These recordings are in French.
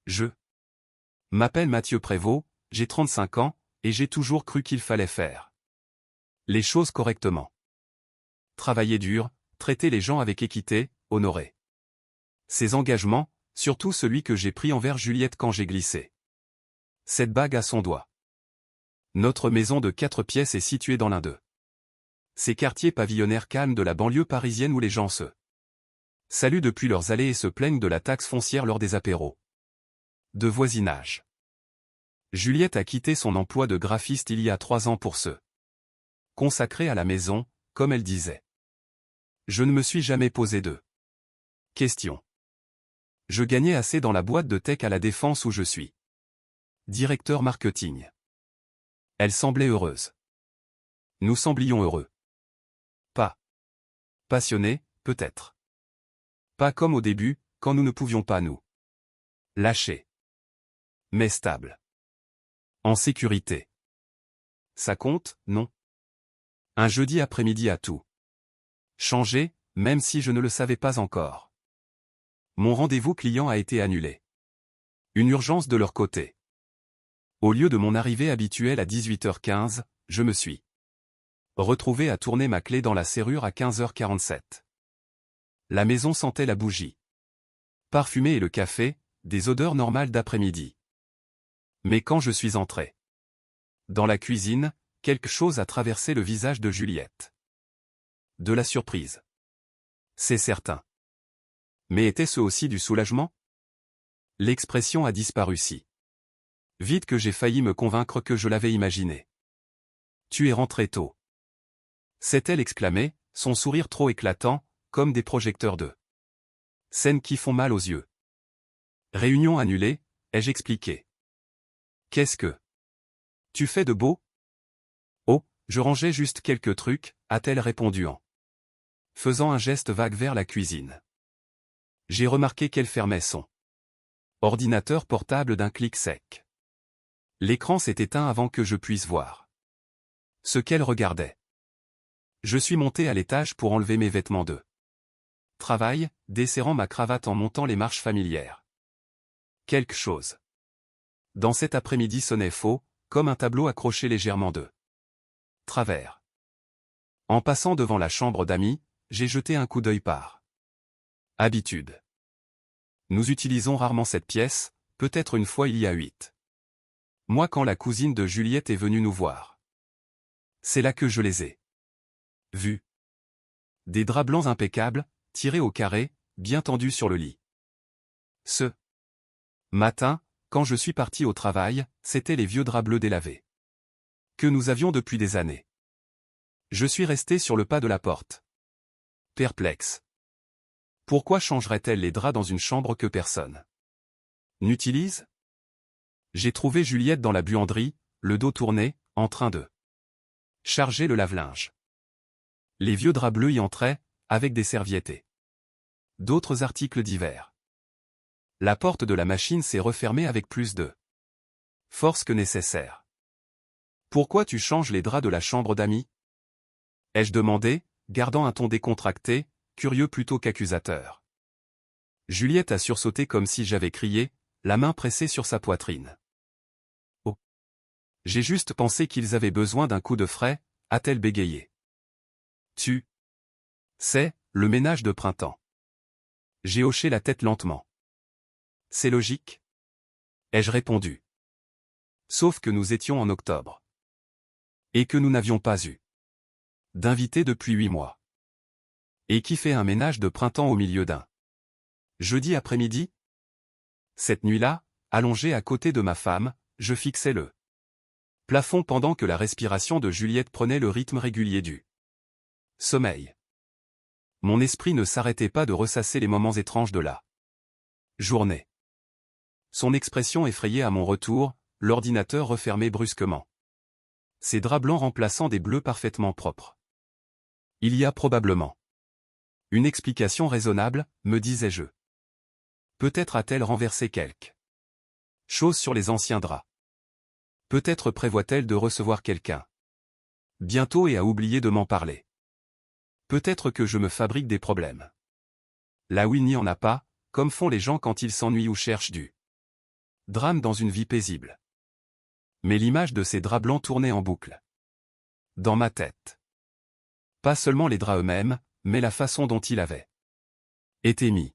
Je m'appelle Mathieu Prévost, j'ai 35 ans, et j'ai toujours cru qu'il fallait faire les choses correctement. Travailler dur, traiter les gens avec équité, honorer ses engagements, surtout celui que j'ai pris envers Juliette quand j'ai glissé cette bague à son doigt. Notre maison de 4 pièces est située dans l'un d'eux. Ces quartiers pavillonnaires calmes de la banlieue parisienne où les gens se saluent depuis leurs allées et se plaignent de la taxe foncière lors des apéros de voisinage. Juliette a quitté son emploi de graphiste il y a 3 ans pour se consacrer à la maison, comme elle disait. Je ne me suis jamais posé de questions. Je gagnais assez dans la boîte de tech à La Défense où je suis directeur marketing. Elle semblait heureuse. Nous semblions heureux. Pas passionnés, peut-être. Pas comme au début, quand nous ne pouvions pas nous lâcher. Mais stable. En sécurité. Ça compte, non? Un jeudi après-midi a tout changé, même si je ne le savais pas encore. Mon rendez-vous client a été annulé. Une urgence de leur côté. Au lieu de mon arrivée habituelle à 18h15, je me suis retrouvé à tourner ma clé dans la serrure à 15h47. La maison sentait la bougie parfumée et le café, des odeurs normales d'après-midi. Mais quand je suis entré dans la cuisine, quelque chose a traversé le visage de Juliette. De la surprise. C'est certain. Mais était-ce aussi du soulagement? L'expression a disparu si vite que j'ai failli me convaincre que je l'avais imaginé. Tu es rentré tôt. S'est-elle exclamée, son sourire trop éclatant, comme des projecteurs de scènes qui font mal aux yeux. Réunion annulée, ai-je expliqué. Qu'est-ce que tu fais de beau? Oh, je rangeais juste quelques trucs, a-t-elle répondu en faisant un geste vague vers la cuisine. J'ai remarqué qu'elle fermait son ordinateur portable d'un clic sec. L'écran s'est éteint avant que je puisse voir ce qu'elle regardait. Je suis monté à l'étage pour enlever mes vêtements de travail, desserrant ma cravate en montant les marches familières. Quelque chose dans cet après-midi sonnait faux, comme un tableau accroché légèrement de travers. En passant devant la chambre d'amis, j'ai jeté un coup d'œil par habitude. Nous utilisons rarement cette pièce, peut-être une fois il y a 8 mois quand la cousine de Juliette est venue nous voir. C'est là que je les ai vus. Des draps blancs impeccables, tirés au carré, bien tendus sur le lit. Ce matin, quand je suis parti au travail, c'étaient les vieux draps bleus délavés que nous avions depuis des années. Je suis resté sur le pas de la porte. Perplexe. Pourquoi changerait-elle les draps dans une chambre que personne n'utilise? J'ai trouvé Juliette dans la buanderie, le dos tourné, en train de charger le lave-linge. Les vieux draps bleus y entraient, avec des serviettes et d'autres articles divers. La porte de la machine s'est refermée avec plus de force que nécessaire. Pourquoi tu changes les draps de la chambre d'amis? Ai-je demandé, gardant un ton décontracté, curieux plutôt qu'accusateur. Juliette a sursauté comme si j'avais crié, la main pressée sur sa poitrine. Oh! J'ai juste pensé qu'ils avaient besoin d'un coup de frais, a-t-elle bégayé. Tu sais, le ménage de printemps. J'ai hoché la tête lentement. C'est logique? Ai-je répondu. Sauf que nous étions en octobre. Et que nous n'avions pas eu d'invité depuis 8 mois. Et qui fait un ménage de printemps au milieu d'un jeudi après-midi? Cette nuit-là, allongé à côté de ma femme, je fixais le plafond pendant que la respiration de Juliette prenait le rythme régulier du sommeil. Mon esprit ne s'arrêtait pas de ressasser les moments étranges de la journée. Son expression effrayée à mon retour, l'ordinateur refermé brusquement. Ses draps blancs remplaçant des bleus parfaitement propres. Il y a probablement une explication raisonnable, me disais-je. Peut-être a-t-elle renversé quelque chose sur les anciens draps. Peut-être prévoit-elle de recevoir quelqu'un bientôt et a oublié de m'en parler. Peut-être que je me fabrique des problèmes. Là où il n'y en a pas, comme font les gens quand ils s'ennuient ou cherchent du Drame dans une vie paisible. Mais l'image de ces draps blancs tournait en boucle. Dans ma tête. Pas seulement les draps eux-mêmes, mais la façon dont il avait été mis.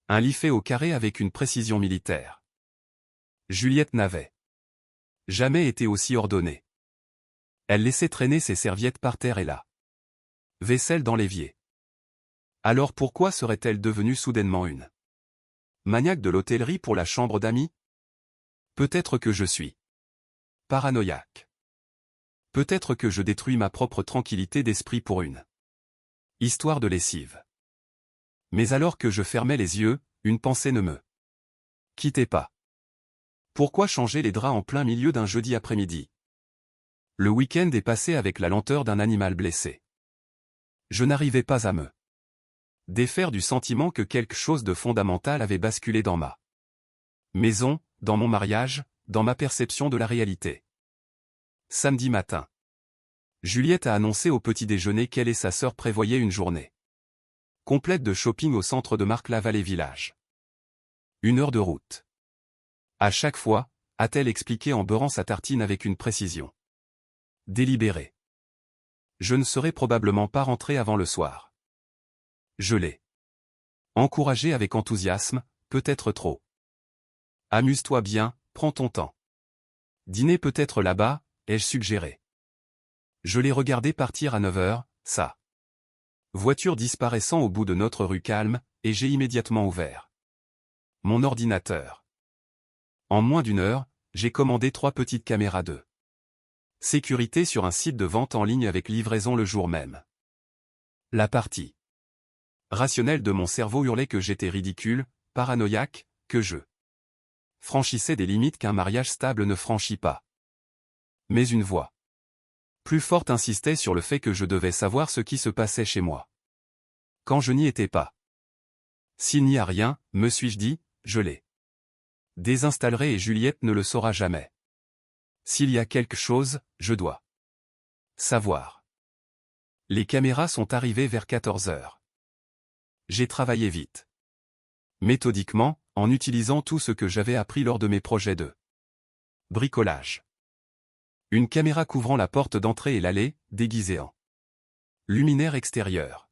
Un lit fait au carré avec une précision militaire. Juliette n'avait jamais été aussi ordonnée. Elle laissait traîner ses serviettes par terre et la vaisselle dans l'évier. Alors pourquoi serait-elle devenue soudainement une maniaque de l'hôtellerie pour la chambre d'amis? Peut-être que je suis paranoïaque. Peut-être que je détruis ma propre tranquillité d'esprit pour une histoire de lessive. Mais alors que je fermais les yeux, une pensée ne me quittait pas. Pourquoi changer les draps en plein milieu d'un jeudi après-midi? Le week-end est passé avec la lenteur d'un animal blessé. Je n'arrivais pas à me défaire du sentiment que quelque chose de fondamental avait basculé dans ma maison, dans mon mariage, dans ma perception de la réalité. Samedi matin. Juliette a annoncé au petit déjeuner qu'elle et sa sœur prévoyaient une journée complète de shopping au centre de Marc-la-Vallée Village. 1 heure de route. À chaque fois, a-t-elle expliqué en beurrant sa tartine avec une précision délibérée. Je ne serai probablement pas rentré avant le soir. Je l'ai encouragé avec enthousiasme, peut-être trop. Amuse-toi bien, prends ton temps. Dîner peut-être là-bas, ai-je suggéré. Je l'ai regardé partir à 9 heures, sa voiture disparaissant au bout de notre rue calme, et j'ai immédiatement ouvert mon ordinateur. En moins d'1 heure, j'ai commandé 3 petites caméras de sécurité sur un site de vente en ligne avec livraison le jour même. La partie rationnelle de mon cerveau hurlait que j'étais ridicule, paranoïaque, que je franchissais des limites qu'un mariage stable ne franchit pas. Mais une voix plus forte insistait sur le fait que je devais savoir ce qui se passait chez moi. Quand je n'y étais pas. S'il n'y a rien, me suis-je dit, je les désinstallerai et Juliette ne le saura jamais. S'il y a quelque chose, je dois savoir. Les caméras sont arrivées vers 14 heures. J'ai travaillé vite. Méthodiquement, en utilisant tout ce que j'avais appris lors de mes projets de bricolage. Une caméra couvrant la porte d'entrée et l'allée, déguisée en luminaire extérieur.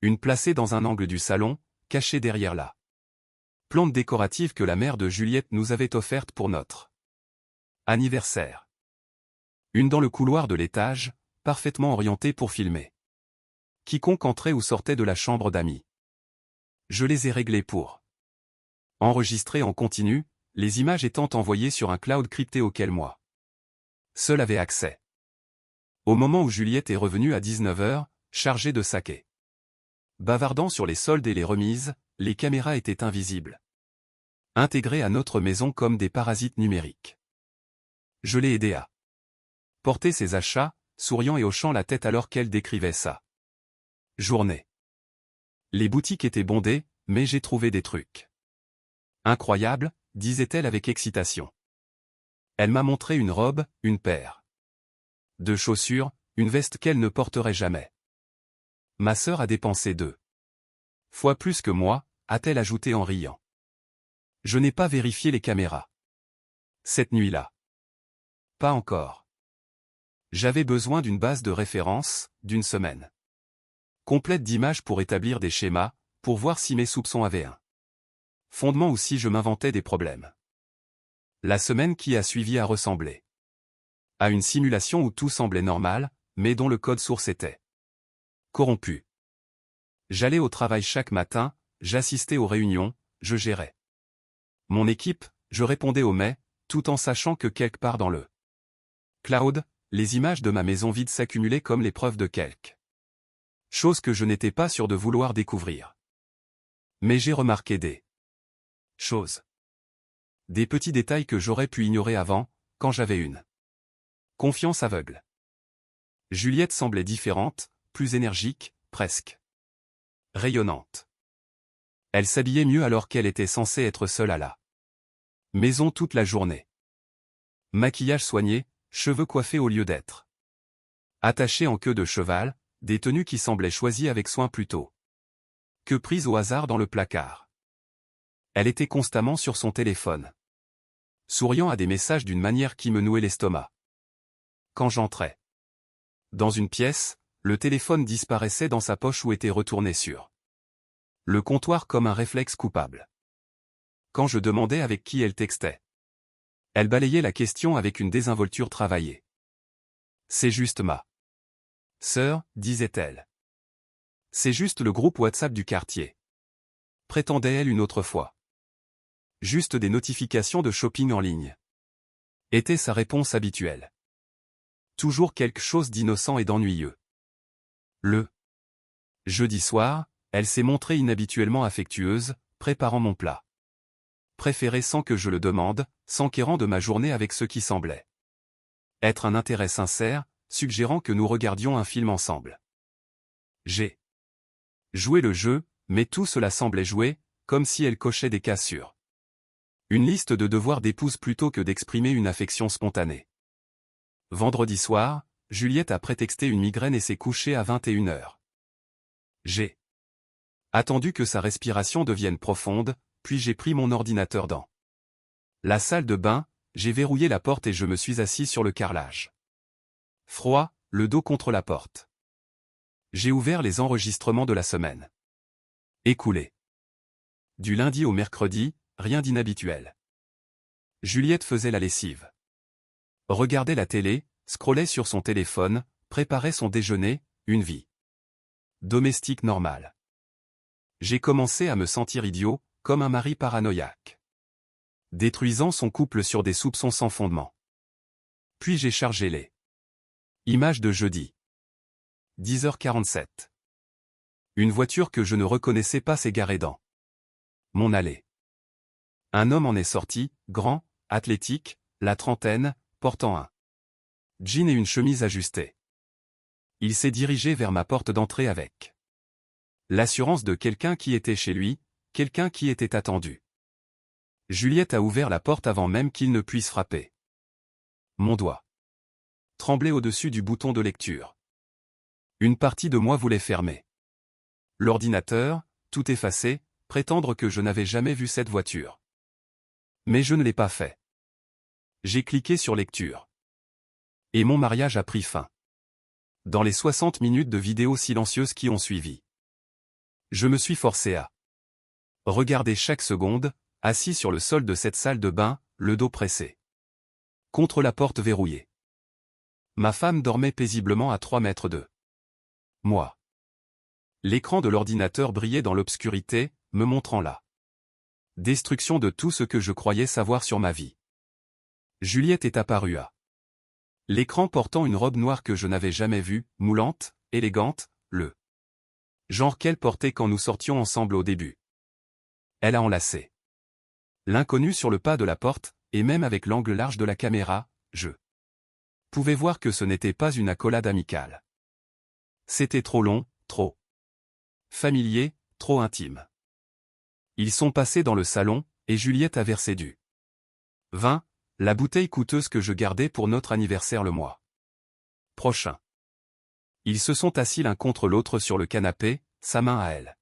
Une placée dans un angle du salon, cachée derrière la plante décorative que la mère de Juliette nous avait offerte pour notre anniversaire. Une dans le couloir de l'étage, parfaitement orientée pour filmer quiconque entrait ou sortait de la chambre d'amis. Je les ai réglées pour enregistrer en continu, les images étant envoyées sur un cloud crypté auquel moi seul avait accès. Au moment où Juliette est revenue à 19 heures, chargée de saquer. Bavardant sur les soldes et les remises, les caméras étaient invisibles. Intégrées à notre maison comme des parasites numériques. Je l'ai aidée à porter ses achats, souriant et hochant la tête alors qu'elle décrivait sa journée. Les boutiques étaient bondées, mais j'ai trouvé des trucs incroyables, disait-elle avec excitation. Elle m'a montré une robe, une paire de chaussures, une veste qu'elle ne porterait jamais. Ma sœur a dépensé 2 fois plus que moi, a-t-elle ajouté en riant. Je n'ai pas vérifié les caméras. Cette nuit-là. Pas encore. J'avais besoin d'une base de référence, d'une semaine complète d'images pour établir des schémas, pour voir si mes soupçons avaient un fondement ou si je m'inventais des problèmes. La semaine qui a suivi a ressemblé à une simulation où tout semblait normal, mais dont le code source était corrompu. J'allais au travail chaque matin, j'assistais aux réunions, je gérais mon équipe, je répondais aux mails, tout en sachant que quelque part dans le cloud, les images de ma maison vide s'accumulaient comme les preuves de quelque chose que je n'étais pas sûr de vouloir découvrir. Mais j'ai remarqué des choses. Des petits détails que j'aurais pu ignorer avant, quand j'avais une confiance aveugle. Juliette semblait différente, plus énergique, presque rayonnante. Elle s'habillait mieux alors qu'elle était censée être seule à la maison toute la journée. Maquillage soigné, cheveux coiffés au lieu d'être attachés en queue de cheval, des tenues qui semblaient choisies avec soin plutôt que prises au hasard dans le placard. Elle était constamment sur son téléphone, souriant à des messages d'une manière qui me nouait l'estomac. Quand j'entrais dans une pièce, le téléphone disparaissait dans sa poche ou était retourné sur le comptoir comme un réflexe coupable. Quand je demandais avec qui elle textait, elle balayait la question avec une désinvolture travaillée. C'est juste ma sœur, disait-elle. C'est juste le groupe WhatsApp du quartier, prétendait-elle une autre fois. Juste des notifications de shopping en ligne, était sa réponse habituelle. Toujours quelque chose d'innocent et d'ennuyeux. Le jeudi soir, elle s'est montrée inhabituellement affectueuse, préparant mon plat préféré sans que je le demande, s'enquérant de ma journée avec ce qui semblait être un intérêt sincère, suggérant que nous regardions un film ensemble. J'ai joué le jeu, mais tout cela semblait jouer, comme si elle cochait des cases sur une liste de devoirs d'épouse plutôt que d'exprimer une affection spontanée. Vendredi soir, Juliette a prétexté une migraine et s'est couchée à 21h. J'ai attendu que sa respiration devienne profonde, puis j'ai pris mon ordinateur dans la salle de bain, j'ai verrouillé la porte et je me suis assis sur le carrelage. Froid, le dos contre la porte. J'ai ouvert les enregistrements de la semaine écoulée. Du lundi au mercredi, rien d'inhabituel. Juliette faisait la lessive, regardait la télé, scrollait sur son téléphone, préparait son déjeuner, une vie domestique normale. J'ai commencé à me sentir idiot, comme un mari paranoïaque, détruisant son couple sur des soupçons sans fondement. Puis j'ai chargé les images de jeudi. 10h47. Une voiture que je ne reconnaissais pas s'est garée dans mon allée. Un homme en est sorti, grand, athlétique, la trentaine, portant un jean et une chemise ajustée. Il s'est dirigé vers ma porte d'entrée avec l'assurance de quelqu'un qui était chez lui, quelqu'un qui était attendu. Juliette a ouvert la porte avant même qu'il ne puisse frapper. Mon doigt tremblait au-dessus du bouton de lecture. Une partie de moi voulait fermer l'ordinateur, tout effacer, prétendre que je n'avais jamais vu cette voiture. Mais je ne l'ai pas fait. J'ai cliqué sur lecture. Et mon mariage a pris fin. Dans les 60 minutes de vidéos silencieuses qui ont suivi, je me suis forcé à regarder chaque seconde, assis sur le sol de cette salle de bain, le dos pressé contre la porte verrouillée. Ma femme dormait paisiblement à 3 mètres de moi. L'écran de l'ordinateur brillait dans l'obscurité, me montrant la destruction de tout ce que je croyais savoir sur ma vie. Juliette est apparue à l'écran portant une robe noire que je n'avais jamais vue, moulante, élégante, le genre qu'elle portait quand nous sortions ensemble au début. Elle a enlacé l'inconnu sur le pas de la porte, et même avec l'angle large de la caméra, je pouvais voir que ce n'était pas une accolade amicale. C'était trop long, trop familier, trop intime. Ils sont passés dans le salon, et Juliette a versé du vin, la bouteille coûteuse que je gardais pour notre anniversaire le mois prochain. Ils se sont assis l'un contre l'autre sur le canapé, sa main à elle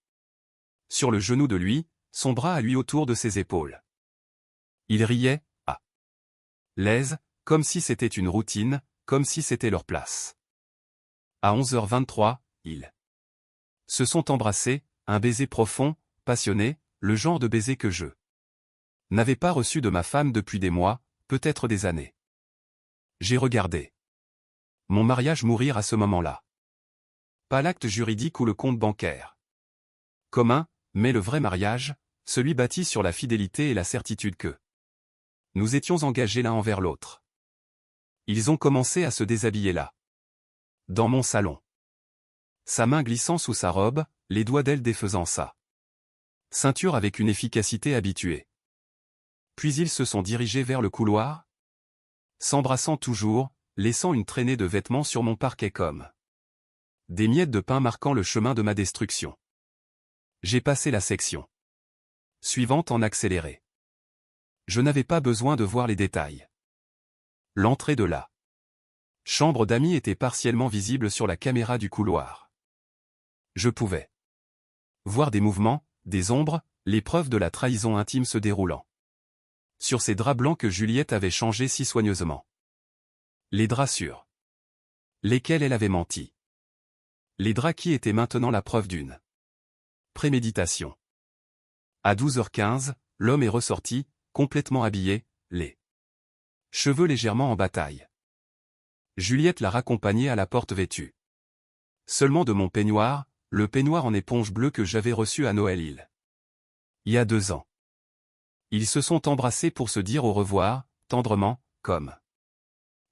sur le genou de lui, son bras à lui autour de ses épaules. Ils riaient, à l'aise, comme si c'était une routine, comme si c'était leur place. À 11h23, ils se sont embrassés, un baiser profond, passionné, le genre de baiser que je n'avais pas reçu de ma femme depuis des mois, peut-être des années. J'ai regardé mon mariage mourir à ce moment-là. Pas l'acte juridique ou le compte bancaire commun, mais le vrai mariage, celui bâti sur la fidélité et la certitude que nous étions engagés l'un envers l'autre. Ils ont commencé à se déshabiller là, dans mon salon. Sa main glissant sous sa robe, les doigts d'elle défaisant sa ceinture avec une efficacité habituée. Puis ils se sont dirigés vers le couloir, s'embrassant toujours, laissant une traînée de vêtements sur mon parquet comme des miettes de pain marquant le chemin de ma destruction. J'ai passé la section suivante en accéléré. Je n'avais pas besoin de voir les détails. L'entrée de la chambre d'amis était partiellement visible sur la caméra du couloir. Je pouvais voir des mouvements, des ombres, l'épreuve de la trahison intime se déroulant. Sur ces draps blancs que Juliette avait changés si soigneusement. Les draps sûrs. Lesquels elle avait menti. Les draps qui étaient maintenant la preuve d'une préméditation. À 12h15, l'homme est ressorti, complètement habillé, les cheveux légèrement en bataille. Juliette l'a raccompagné à la porte vêtue seulement de mon peignoir, le peignoir en éponge bleue que j'avais reçu à Noël il y a 2 ans. Ils se sont embrassés pour se dire au revoir, tendrement, comme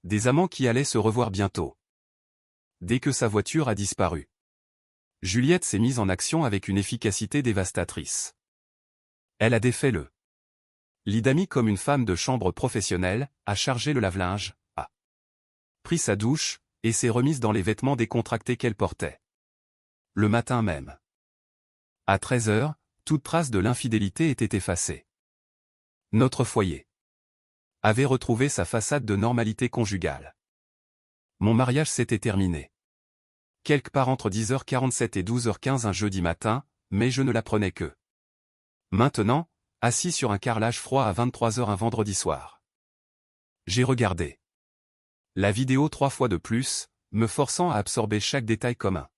des amants qui allaient se revoir bientôt. Dès que sa voiture a disparu, Juliette s'est mise en action avec une efficacité dévastatrice. Elle a défait le lit d'amis comme une femme de chambre professionnelle, a chargé le lave-linge, a pris sa douche, et s'est remise dans les vêtements décontractés qu'elle portait. Le matin même. À 13h, toute trace de l'infidélité était effacée. Notre foyer avait retrouvé sa façade de normalité conjugale. Mon mariage s'était terminé. Quelque part entre 10h47 et 12h15 un jeudi matin, mais je ne l'apprenais que maintenant, assis sur un carrelage froid à 23h un vendredi soir. J'ai regardé la vidéo 3 fois de plus, me forçant à absorber chaque détail comme un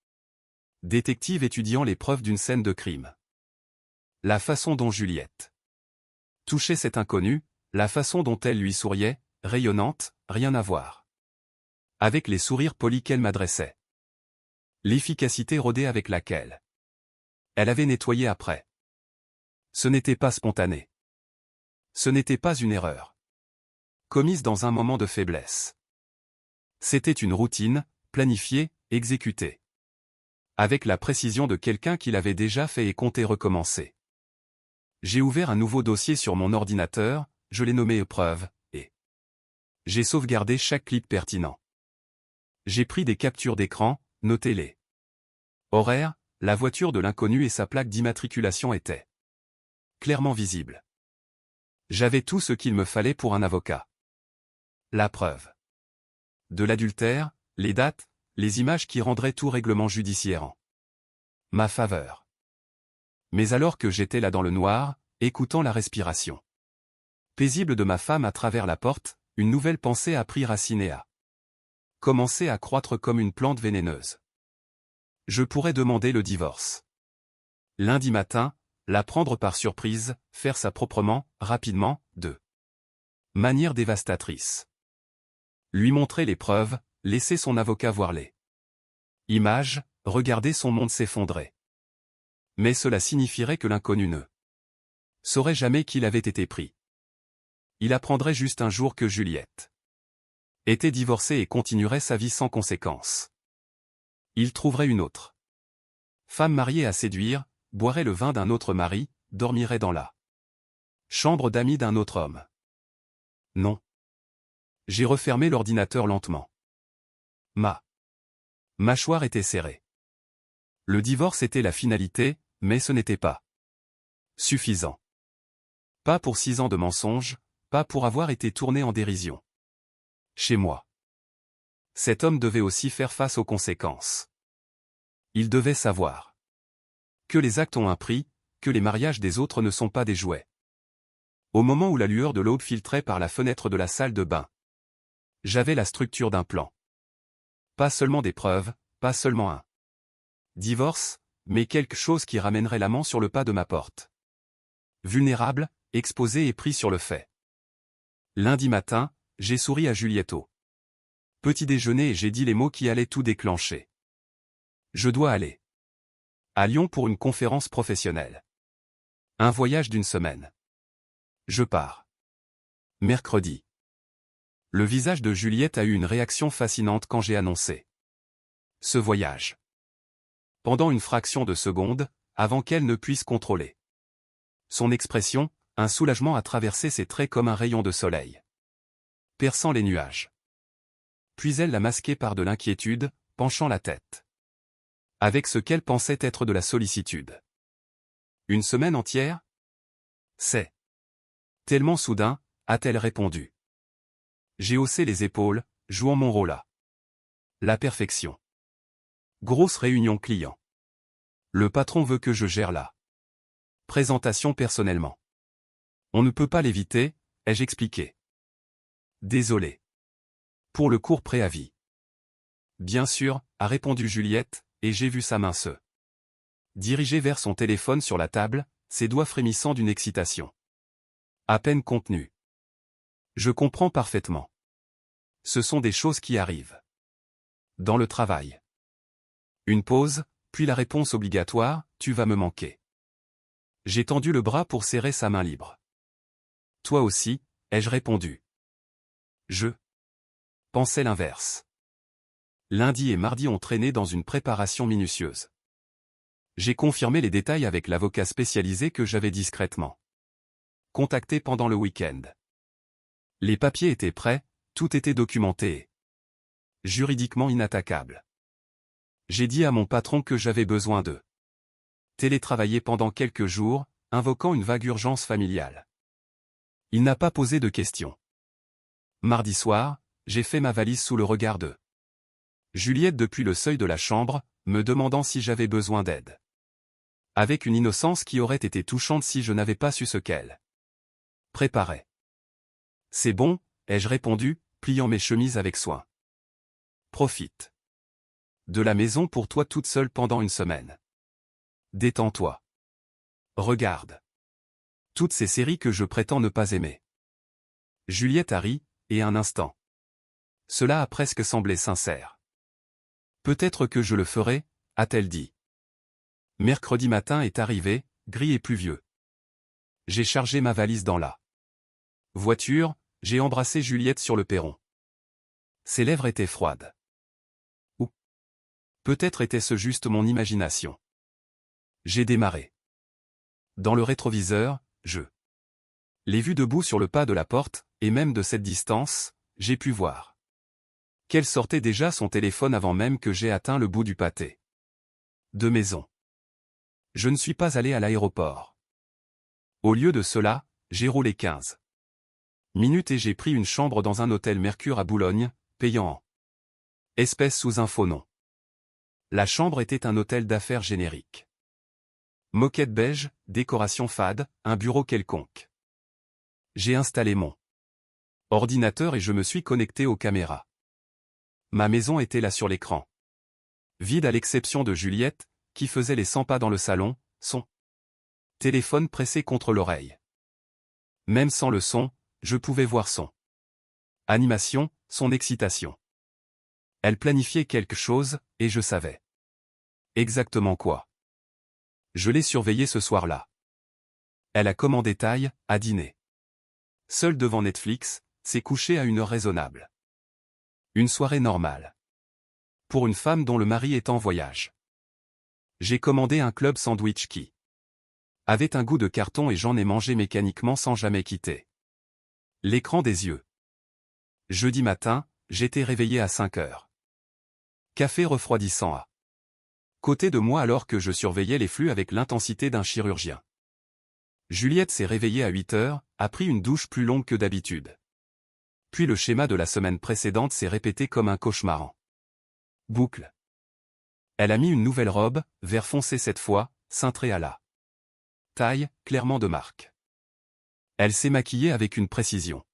détective étudiant les preuves d'une scène de crime. La façon dont Juliette touchait cet inconnu, la façon dont elle lui souriait, rayonnante, rien à voir avec les sourires polis qu'elle m'adressait. L'efficacité rodée avec laquelle elle avait nettoyé après. Ce n'était pas spontané. Ce n'était pas une erreur commise dans un moment de faiblesse. C'était une routine, planifiée, exécutée. Avec la précision de quelqu'un qui l'avait déjà fait et comptait recommencer. J'ai ouvert un nouveau dossier sur mon ordinateur, je l'ai nommé épreuve, et j'ai sauvegardé chaque clip pertinent. J'ai pris des captures d'écran, noté les horaires, la voiture de l'inconnu et sa plaque d'immatriculation étaient clairement visibles. J'avais tout ce qu'il me fallait pour un avocat. La preuve de l'adultère, les dates, les images qui rendraient tout règlement judiciaire en ma faveur. Mais alors que j'étais là dans le noir, écoutant la respiration paisible de ma femme à travers la porte, une nouvelle pensée a pris racine et a commencé à croître comme une plante vénéneuse. Je pourrais demander le divorce. Lundi matin, la prendre par surprise, faire ça proprement, rapidement, de manière dévastatrice. Lui montrer les preuves, laisser son avocat voir les images, regarder son monde s'effondrer. Mais cela signifierait que l'inconnu ne saurait jamais qu'il avait été pris. Il apprendrait juste un jour que Juliette était divorcée et continuerait sa vie sans conséquence. Il trouverait une autre femme mariée à séduire, boirait le vin d'un autre mari, dormirait dans la chambre d'amis d'un autre homme. Non. J'ai refermé l'ordinateur lentement. Ma mâchoire était serrée. Le divorce était la finalité, mais ce n'était pas suffisant. Pas pour 6 ans de mensonges, pas pour avoir été tourné en dérision. Chez moi. Cet homme devait aussi faire face aux conséquences. Il devait savoir que les actes ont un prix, que les mariages des autres ne sont pas des jouets. Au moment où la lueur de l'aube filtrait par la fenêtre de la salle de bain, j'avais la structure d'un plan. Pas seulement des preuves, pas seulement un divorce, mais quelque chose qui ramènerait l'amant sur le pas de ma porte. Vulnérable, exposé et pris sur le fait. Lundi matin, j'ai souri à Juliette au petit déjeuner et j'ai dit les mots qui allaient tout déclencher. Je dois aller à Lyon pour une conférence professionnelle. Un voyage d'1 semaine. Je pars mercredi. Le visage de Juliette a eu une réaction fascinante quand j'ai annoncé ce voyage. Pendant une fraction de seconde, avant qu'elle ne puisse contrôler son expression, un soulagement a traversé ses traits comme un rayon de soleil, perçant les nuages. Puis elle l'a masqué par de l'inquiétude, penchant la tête. Avec ce qu'elle pensait être de la sollicitude. 1 semaine entière? C'est tellement soudain, a-t-elle répondu. J'ai haussé les épaules, jouant mon rôle à la perfection. Grosse réunion client. Le patron veut que je gère la Présentation personnellement. On ne peut pas l'éviter, ai-je expliqué. Désolé. Pour le court préavis. Bien sûr, a répondu Juliette, et j'ai vu sa main se diriger vers son téléphone sur la table, ses doigts frémissant d'une excitation à peine contenue. Je comprends parfaitement. Ce sont des choses qui arrivent. Dans le travail. Une pause, puis la réponse obligatoire, tu vas me manquer. J'ai tendu le bras pour serrer sa main libre. Toi aussi, ai-je répondu. Je pensais l'inverse. Lundi et mardi ont traîné dans une préparation minutieuse. J'ai confirmé les détails avec l'avocat spécialisé que j'avais discrètement contacté pendant le week-end. Les papiers étaient prêts, tout était documenté et juridiquement inattaquable. J'ai dit à mon patron que j'avais besoin de télétravailler pendant quelques jours, invoquant une vague urgence familiale. Il n'a pas posé de questions. Mardi soir, j'ai fait ma valise sous le regard de Juliette depuis le seuil de la chambre, me demandant si j'avais besoin d'aide. Avec une innocence qui aurait été touchante si je n'avais pas su ce qu'elle préparait. C'est bon, ai-je répondu, pliant mes chemises avec soin. Profite de la maison pour toi toute seule pendant une semaine. Détends-toi. Regarde toutes ces séries que je prétends ne pas aimer. Juliette a ri, et un instant. Cela a presque semblé sincère. Peut-être que je le ferai, a-t-elle dit. Mercredi matin est arrivé, gris et pluvieux. J'ai chargé ma valise dans la voiture, j'ai embrassé Juliette sur le perron. Ses lèvres étaient froides. Ou peut-être était-ce juste mon imagination. J'ai démarré. Dans le rétroviseur, je l'ai vue debout sur le pas de la porte, et même de cette distance, j'ai pu voir qu'elle sortait déjà son téléphone avant même que j'aie atteint le bout du pâté de maison. Je ne suis pas allé à l'aéroport. Au lieu de cela, j'ai roulé 15 minutes et j'ai pris une chambre dans un hôtel Mercure à Boulogne, payant en espèces sous un faux nom. La chambre était un hôtel d'affaires générique. Moquette beige, décoration fade, un bureau quelconque. J'ai installé mon ordinateur et je me suis connecté aux caméras. Ma maison était là sur l'écran. Vide à l'exception de Juliette, qui faisait les 100 pas dans le salon, son téléphone pressé contre l'oreille. Même sans le son, je pouvais voir son animation, son excitation. Elle planifiait quelque chose, et je savais exactement quoi. Je l'ai surveillée ce soir-là. Elle a commandé taille, à dîner. Seule devant Netflix, s'est couchée à une heure raisonnable. Une soirée normale. Pour une femme dont le mari est en voyage. J'ai commandé un club sandwich qui avait un goût de carton et j'en ai mangé mécaniquement sans jamais quitter l'écran des yeux. Jeudi matin, j'étais réveillé à 5 heures. Café refroidissant à côté de moi alors que je surveillais les flux avec l'intensité d'un chirurgien. Juliette s'est réveillée à 8 heures, a pris une douche plus longue que d'habitude. Puis le schéma de la semaine précédente s'est répété comme un cauchemar en boucle. Elle a mis une nouvelle robe, vert foncé cette fois, cintrée à la taille, clairement de marque. Elle s'est maquillée avec une précision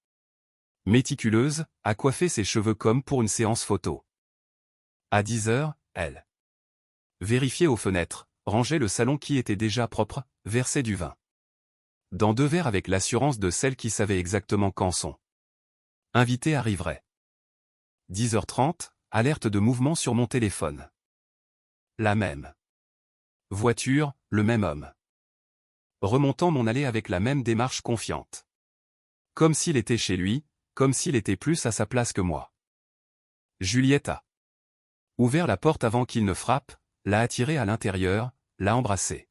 méticuleuse, a coiffé ses cheveux comme pour une séance photo. À 10 heures, elle vérifiait aux fenêtres, rangeait le salon qui était déjà propre, versait du vin dans 2 verres avec l'assurance de celle qui savait exactement quand son invité arriverait. 10h30, alerte de mouvement sur mon téléphone. La même voiture, le même homme. Remontant mon allée avec la même démarche confiante. Comme s'il était chez lui, comme s'il était plus à sa place que moi. Juliette a ouvert la porte avant qu'il ne frappe, l'a attiré à l'intérieur, l'a embrassé.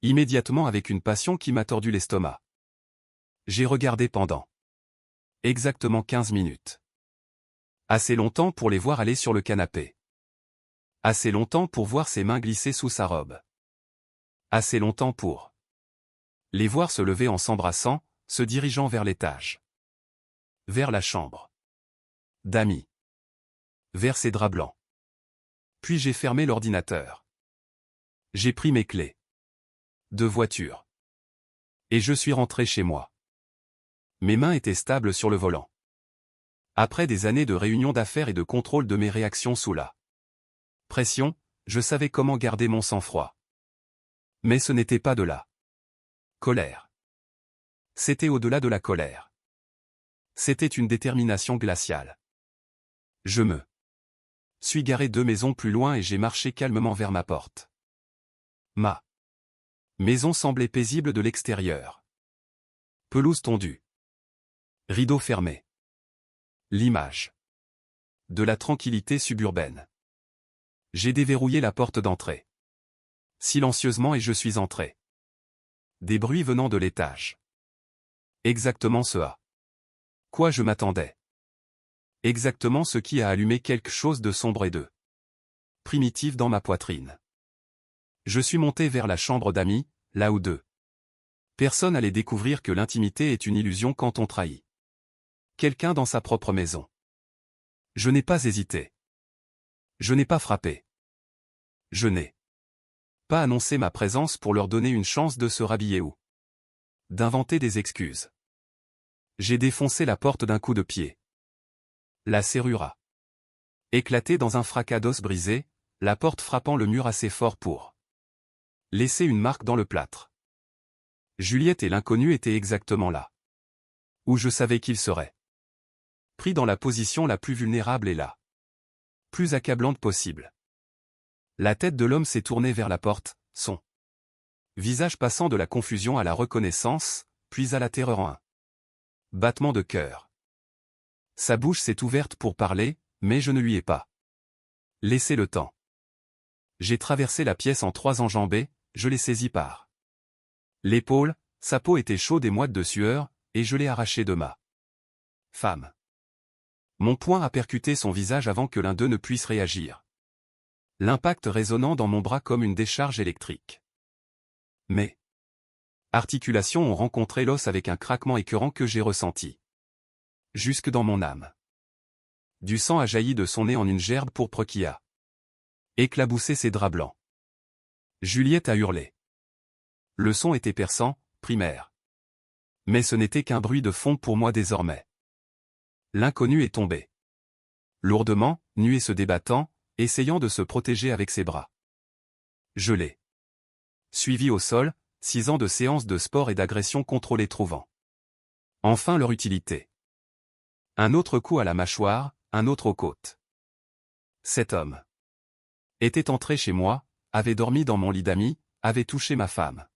Immédiatement avec une passion qui m'a tordu l'estomac. J'ai regardé pendant exactement 15 minutes. Assez longtemps pour les voir aller sur le canapé. Assez longtemps pour voir ses mains glisser sous sa robe. Assez longtemps pour les voir se lever en s'embrassant, se dirigeant vers l'étage. Vers la chambre d'amis. Vers ses draps blancs. Puis j'ai fermé l'ordinateur. J'ai pris mes clés de voiture. Et je suis rentré chez moi. Mes mains étaient stables sur le volant. Après des années de réunions d'affaires et de contrôle de mes réactions sous la pression, je savais comment garder mon sang-froid. Mais ce n'était pas de la colère. C'était au-delà de la colère. C'était une détermination glaciale. Je me suis garé 2 maisons plus loin et j'ai marché calmement vers ma porte. Ma maison semblait paisible de l'extérieur. Pelouse tondue. Rideaux fermés. L'image de la tranquillité suburbaine. J'ai déverrouillé la porte d'entrée. Silencieusement et je suis entré. Des bruits venant de l'étage. Exactement ce à quoi je m'attendais. Exactement ce qui a allumé quelque chose de sombre et de primitif dans ma poitrine. Je suis monté vers la chambre d'amis, là où 2 personnes allaient découvrir que l'intimité est une illusion quand on trahit quelqu'un dans sa propre maison. Je n'ai pas hésité. Je n'ai pas frappé. Je n'ai pas annoncé ma présence pour leur donner une chance de se rhabiller ou d'inventer des excuses. J'ai défoncé la porte d'un coup de pied. La serrure a éclaté dans un fracas d'os brisé, la porte frappant le mur assez fort pour laisser une marque dans le plâtre. Juliette et l'inconnu étaient exactement là où je savais qu'ils seraient. Pris dans la position la plus vulnérable et la plus accablante possible. La tête de l'homme s'est tournée vers la porte, son visage passant de la confusion à la reconnaissance, puis à la terreur en un battement de cœur. Sa bouche s'est ouverte pour parler, mais je ne lui ai pas laissé le temps. J'ai traversé la pièce en 3 enjambées, je l'ai saisi par l'épaule, sa peau était chaude et moite de sueur, et je l'ai arraché de ma femme. Mon poing a percuté son visage avant que l'un d'eux ne puisse réagir. L'impact résonnant dans mon bras comme une décharge électrique. Mes articulations ont rencontré l'os avec un craquement écœurant que j'ai ressenti jusque dans mon âme. Du sang a jailli de son nez en une gerbe pourpre qui a éclaboussé ses draps blancs. Juliette a hurlé. Le son était perçant, primaire. Mais ce n'était qu'un bruit de fond pour moi désormais. L'inconnu est tombé. Lourdement, nu et se débattant, essayant de se protéger avec ses bras. Je l'ai suivi au sol, 6 ans de séances de sport et d'agression contrôlée trouvant enfin leur utilité. Un autre coup à la mâchoire, un autre aux côtes. Cet homme était entré chez moi, avait dormi dans mon lit d'amis, avait touché ma femme,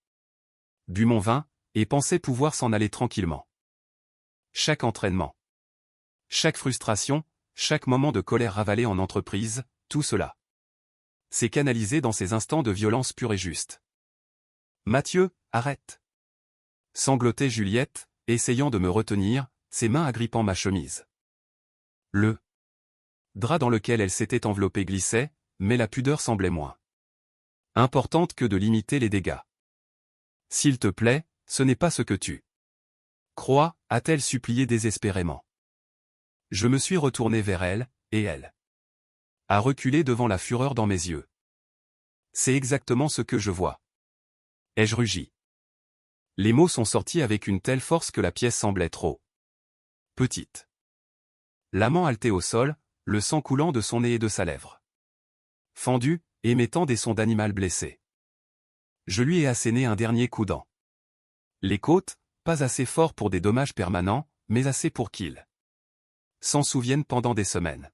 bu mon vin, et pensait pouvoir s'en aller tranquillement. Chaque entraînement, chaque frustration, chaque moment de colère ravalé en entreprise, tout cela s'est canalisé dans ces instants de violence pure et juste. Mathieu, arrête! Sanglotait Juliette, essayant de me retenir, ses mains agrippant ma chemise. Le drap dans lequel elle s'était enveloppée glissait, mais la pudeur semblait moins importante que de limiter les dégâts. S'il te plaît, ce n'est pas ce que tu crois, a-t-elle supplié désespérément. Je me suis retourné vers elle, et elle a reculé devant la fureur dans mes yeux. C'est exactement ce que je vois. Ai-je rugi? Les mots sont sortis avec une telle force que la pièce semblait trop petite. L'amant halté au sol, le sang coulant de son nez et de sa lèvre. Fendu, émettant des sons d'animal blessé. Je lui ai asséné un dernier coup dans les côtes, pas assez fort pour des dommages permanents, mais assez pour qu'il s'en souvienne pendant des semaines.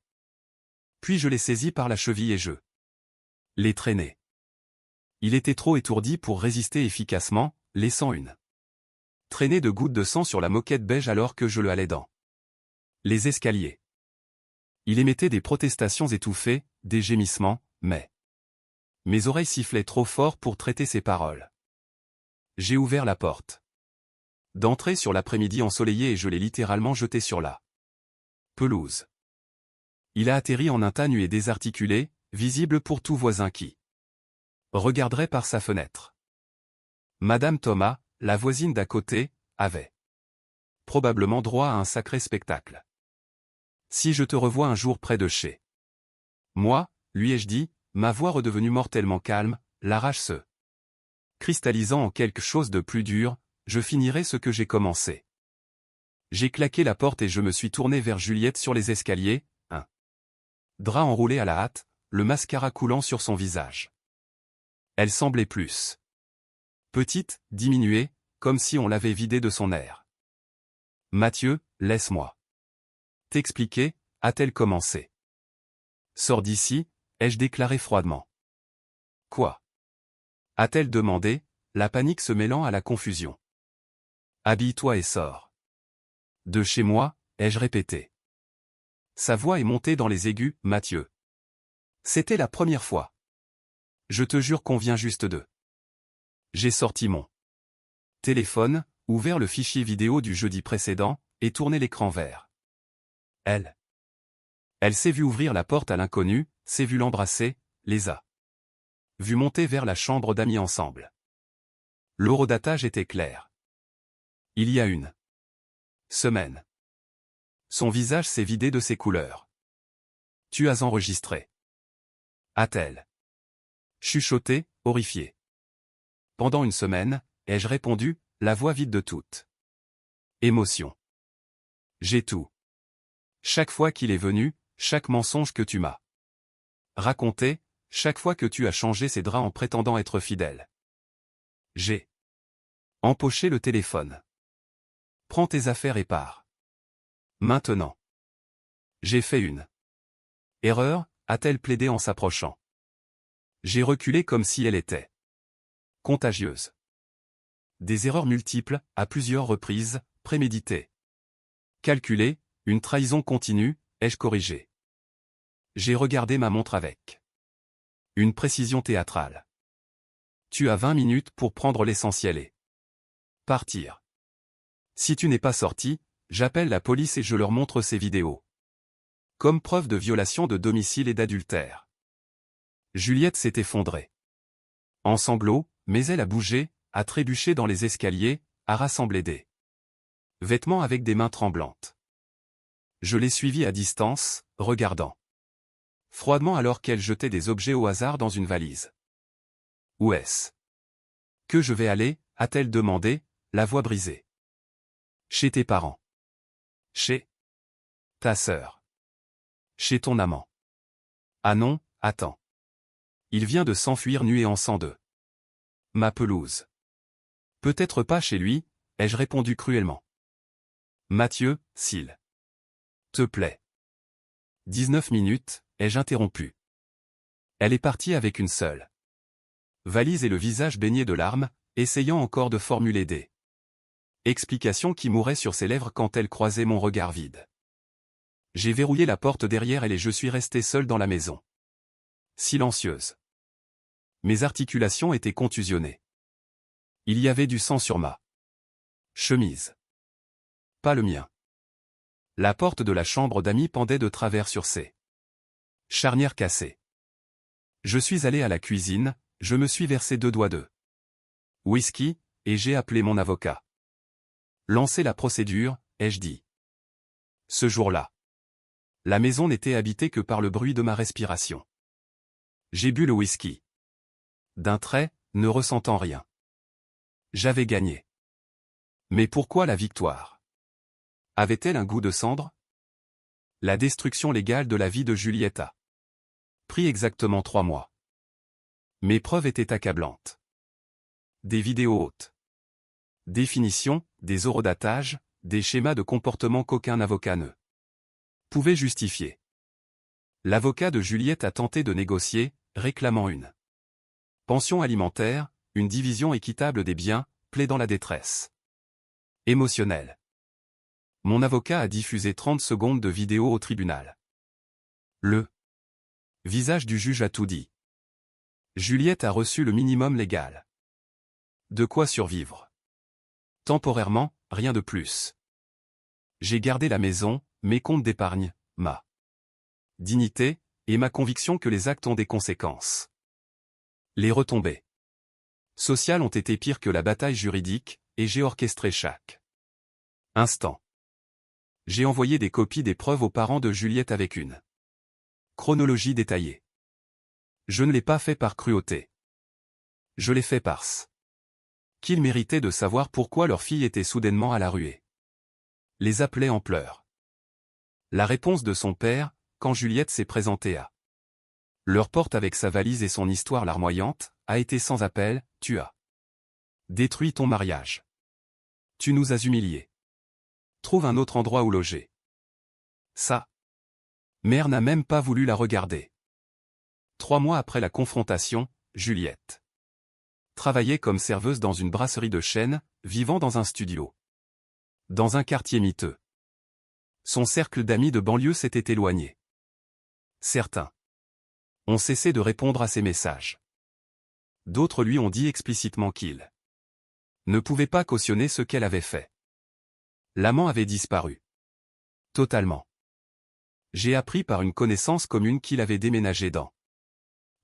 Puis je l'ai saisi par la cheville et je l'ai traîné. Il était trop étourdi pour résister efficacement, laissant une traînée de gouttes de sang sur la moquette beige alors que je le halais dans les escaliers. Il émettait des protestations étouffées, des gémissements, mais mes oreilles sifflaient trop fort pour traiter ses paroles. J'ai ouvert la porte d'entrée sur l'après-midi ensoleillé et je l'ai littéralement jeté sur la pelouse. Il a atterri en un tas nu et désarticulé, visible pour tout voisin qui regarderait par sa fenêtre. Madame Thomas, la voisine d'à côté, avait probablement droit à un sacré spectacle. Si je te revois un jour près de chez moi, lui ai-je dit, ma voix redevenue mortellement calme, la rage se cristallisant en quelque chose de plus dur, je finirai ce que j'ai commencé. J'ai claqué la porte et je me suis tourné vers Juliette sur les escaliers, un drap enroulé à la hâte, le mascara coulant sur son visage. Elle semblait plus petite, diminuée, comme si on l'avait vidée de son air. Mathieu, laisse-moi t'expliquer, a-t-elle commencé. Sors d'ici, ai-je déclaré froidement. Quoi? A-t-elle demandé, la panique se mêlant à la confusion. Habille-toi et sors. De chez moi, ai-je répété. Sa voix est montée dans les aigus, Mathieu. C'était la première fois. Je te jure qu'on vient juste de. J'ai sorti mon téléphone, ouvert le fichier vidéo du jeudi précédent, et tourné l'écran vert. Elle s'est vue ouvrir la porte à l'inconnu, s'est vue l'embrasser, les a vus monter vers la chambre d'amis ensemble. L'horodatage était clair. Il y a une semaine. Son visage s'est vidé de ses couleurs. Tu as enregistré. A-t-elle chuchoté, horrifié. Pendant une semaine, ai-je répondu, la voix vide de toute émotion. J'ai tout. Chaque fois qu'il est venu, chaque mensonge que tu m'as raconté, chaque fois que tu as changé ses draps en prétendant être fidèle. J'ai empoché le téléphone. Prends tes affaires et pars. Maintenant. J'ai fait une erreur, a-t-elle plaidé en s'approchant. J'ai reculé comme si elle était contagieuse. Des erreurs multiples, à plusieurs reprises, préméditées. Calculées, une trahison continue, ai-je corrigé. J'ai regardé ma montre avec une précision théâtrale. Tu as 20 minutes pour prendre l'essentiel et partir. Si tu n'es pas sorti, j'appelle la police et je leur montre ces vidéos. Comme preuve de violation de domicile et d'adultère. Juliette s'est effondrée en sanglots, mais elle a bougé, a trébuché dans les escaliers, a rassemblé des vêtements avec des mains tremblantes. Je l'ai suivie à distance, regardant froidement alors qu'elle jetait des objets au hasard dans une valise. Où est-ce que je vais aller, a-t-elle demandé, la voix brisée. Chez tes parents. Chez ta sœur. Chez ton amant. Ah non, attends. Il vient de s'enfuir nu et en sang de ma pelouse. Peut-être pas chez lui, ai-je répondu cruellement. Mathieu, s'il te plaît. 19 minutes, ai-je interrompu. Elle est partie avec une seule valise et le visage baigné de larmes, essayant encore de formuler des explications qui mouraient sur ses lèvres quand elle croisait mon regard vide. J'ai verrouillé la porte derrière elle et je suis resté seul dans la maison. Silencieuse. Mes articulations étaient contusionnées. Il y avait du sang sur ma chemise. Pas le mien. La porte de la chambre d'amis pendait de travers sur ses charnières cassées. Je suis allé à la cuisine, je me suis versé 2 doigts de whisky, et j'ai appelé mon avocat. Lancer la procédure, ai-je dit. Ce jour-là, la maison n'était habitée que par le bruit de ma respiration. J'ai bu le whisky. D'un trait, ne ressentant rien. J'avais gagné. Mais pourquoi la victoire? Avait-elle un goût de cendre? La destruction légale de la vie de Juliette a pris exactement 3 mois. Mes preuves étaient accablantes. Des vidéos hautes définitions, des horodatages, des schémas de comportement qu'aucun avocat ne pouvait justifier. L'avocat de Juliette a tenté de négocier, réclamant une pension alimentaire, une division équitable des biens, plaidant la détresse émotionnelle. Mon avocat a diffusé 30 secondes de vidéo au tribunal. Le visage du juge a tout dit. Juliette a reçu le minimum légal. De quoi survivre. Temporairement, rien de plus. J'ai gardé la maison, mes comptes d'épargne, ma dignité, et ma conviction que les actes ont des conséquences. Les retombées sociales ont été pires que la bataille juridique, et j'ai orchestré chaque instant. J'ai envoyé des copies des preuves aux parents de Juliette avec une chronologie détaillée. Je ne l'ai pas fait par cruauté. Je l'ai fait parce qu'ils méritaient de savoir pourquoi leur fille était soudainement à la ruée. Les appelait en pleurs. La réponse de son père, quand Juliette s'est présentée à leur porte avec sa valise et son histoire larmoyante, a été sans appel: « Tu as détruit ton mariage. Tu nous as humiliés. Trouve un autre endroit où loger. » Sa mère n'a même pas voulu la regarder. 3 mois après la confrontation, Juliette travaillait comme serveuse dans une brasserie de chaîne, vivant dans un studio dans un quartier miteux. Son cercle d'amis de banlieue s'était éloigné. Certains ont cessé de répondre à ses messages. D'autres lui ont dit explicitement qu'ils ne pouvaient pas cautionner ce qu'elle avait fait. L'amant avait disparu. Totalement. J'ai appris par une connaissance commune qu'il avait déménagé dans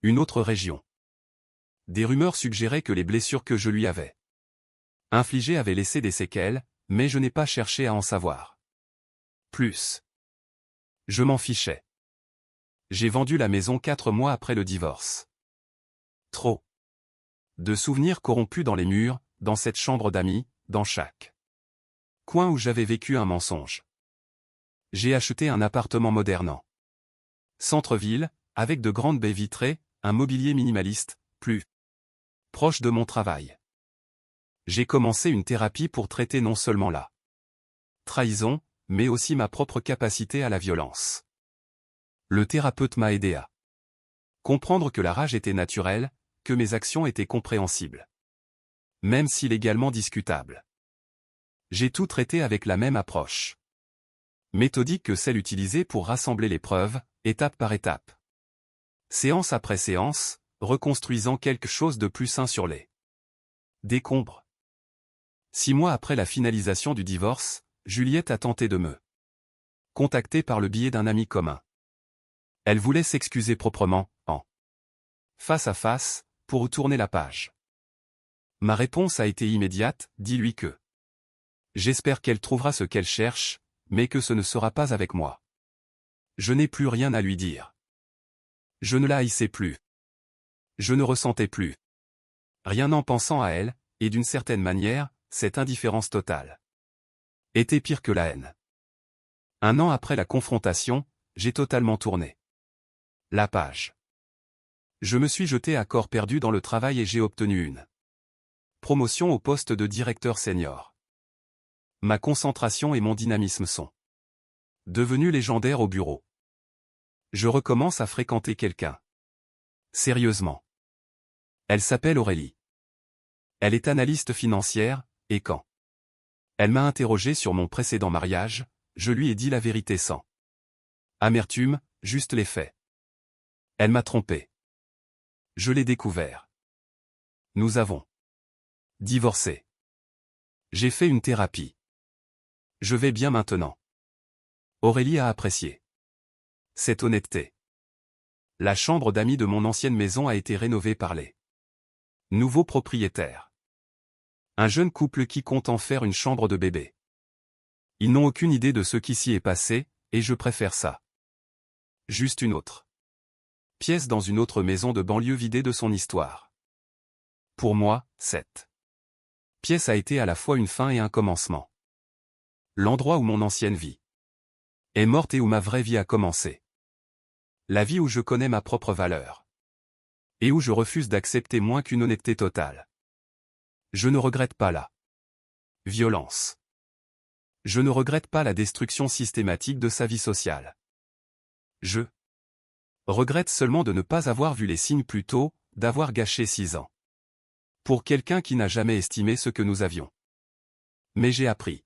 une autre région. Des rumeurs suggéraient que les blessures que je lui avais infligées avaient laissé des séquelles, mais je n'ai pas cherché à en savoir plus. Je m'en fichais. J'ai vendu la maison 4 mois après le divorce. Trop de souvenirs corrompus dans les murs, dans cette chambre d'amis, dans chaque coin où j'avais vécu un mensonge. J'ai acheté un appartement moderne en centre-ville, avec de grandes baies vitrées, un mobilier minimaliste, plus proche de mon travail. J'ai commencé une thérapie pour traiter non seulement la trahison, mais aussi ma propre capacité à la violence. Le thérapeute m'a aidé à comprendre que la rage était naturelle, que mes actions étaient compréhensibles, même si légalement discutables. J'ai tout traité avec la même approche méthodique que celle utilisée pour rassembler les preuves, étape par étape. Séance après séance, reconstruisant quelque chose de plus sain sur les décombres. 6 mois après la finalisation du divorce, Juliette a tenté de me contacter par le biais d'un ami commun. Elle voulait s'excuser proprement, en face à face, pour tourner la page. Ma réponse a été immédiate: dis-lui que j'espère qu'elle trouvera ce qu'elle cherche, mais que ce ne sera pas avec moi. Je n'ai plus rien à lui dire. Je ne la haïssais plus. Je ne ressentais plus rien en pensant à elle, et d'une certaine manière, cette indifférence totale était pire que la haine. 1 an après la confrontation, j'ai totalement tourné la page. Je me suis jeté à corps perdu dans le travail et j'ai obtenu une promotion au poste de directeur senior. Ma concentration et mon dynamisme sont devenus légendaires au bureau. Je recommence à fréquenter quelqu'un. Sérieusement. Elle s'appelle Aurélie. Elle est analyste financière, et quand elle m'a interrogé sur mon précédent mariage, je lui ai dit la vérité sans amertume, juste les faits. Elle m'a trompé. Je l'ai découvert. Nous avons divorcé. J'ai fait une thérapie. Je vais bien maintenant. Aurélie a apprécié cette honnêteté. La chambre d'amis de mon ancienne maison a été rénovée par les nouveaux propriétaires. Un jeune couple qui compte en faire une chambre de bébé. Ils n'ont aucune idée de ce qui s'y est passé, et je préfère ça. Juste une autre pièce dans une autre maison de banlieue vidée de son histoire. Pour moi, cette pièce a été à la fois une fin et un commencement. L'endroit où mon ancienne vie est morte et où ma vraie vie a commencé. La vie où je connais ma propre valeur. Et où je refuse d'accepter moins qu'une honnêteté totale. Je ne regrette pas la violence. Je ne regrette pas la destruction systématique de sa vie sociale. Je regrette seulement de ne pas avoir vu les signes plus tôt, d'avoir gâché 6 ans. Pour quelqu'un qui n'a jamais estimé ce que nous avions. Mais j'ai appris